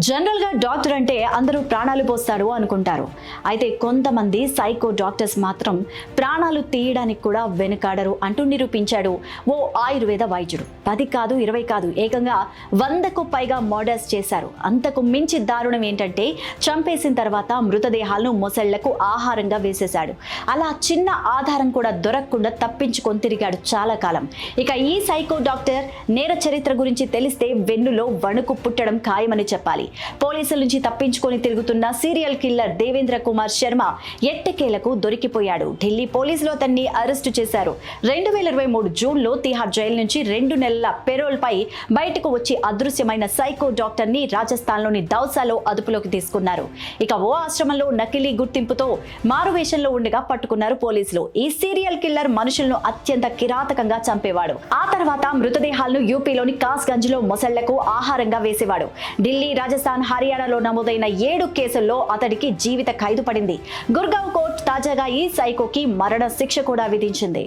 General గా doctor అంటే అందరూ ప్రాణాలు పోస్తారు అనుకుంటారు. అయితే కొంతమంది సైకో డాక్టర్స్ మాత్రం ప్రాణాలు తీయడానికి కూడా వెనుకాడరు అంటూ నిరూపించాడు ఓ ఆయుర్వేద వైద్యుడు. 10 కాదు 20 కాదు, ఏకంగా 100కు పైగా మర్డర్స్ చేశారు. అంతకు మించి దారుణం ఏంటంటే చంపేసిన తర్వాత మృతదేహాలను మొసళ్లకు ఆహారంగా వేసేశాడు. అలా చిన్న ఆధారం కూడా దొరకకుండా తప్పించుకొని తిరిగాడు చాలా కాలం. ఇక ఈ సైకో డాక్టర్ నేర చరిత్ర గురించి తెలిస్తే వెన్నులో వణుకు పుట్టడం ఖాయమని చెప్పాలి. పోలీసుల నుంచి తప్పించుకొని తిరుగుతున్న సీరియల్ కిల్లర్ దేవేంద్ర కుమార్ శర్మ ఎట్టకేలకు దొరికిపోయాడు. ఢిల్లీ పోలీసులు అతన్ని అరెస్టు చేశారు. 2023 జూన్లో తిహార్ జైలు నుంచి 2 నెలల పెరోల్ పై బయటకు వచ్చి అదృశ్యమైన సైకో డాక్టర్ ని రాజస్థాన్లోని దౌసాలో అదుపులోకి తీసుకున్నారు. ఇక ఓ ఆశ్రమంలో నకిలీ గుర్తింపుతో మారువేషంలో ఉండగా పట్టుకున్నారు పోలీసులు. ఈ సీరియల్ కిల్లర్ మనుషులను అత్యంత కిరాతకంగా చంపేవాడు. ఆ తర్వాత మృతదేహాలను యూపీలోని కాస్గంజ్ లో మొసళ్లకు ఆహారంగా వేసేవాడు. ఢిల్లీ, రాజస్థాన్, హర్యానాలో నమోదైన 7 కేసుల్లో అతడికి జీవిత ఖైదు పడింది. గుర్గావ్ కోర్టు తాజాగా ఈ సైకోకి మరణ శిక్ష కూడా విధించింది.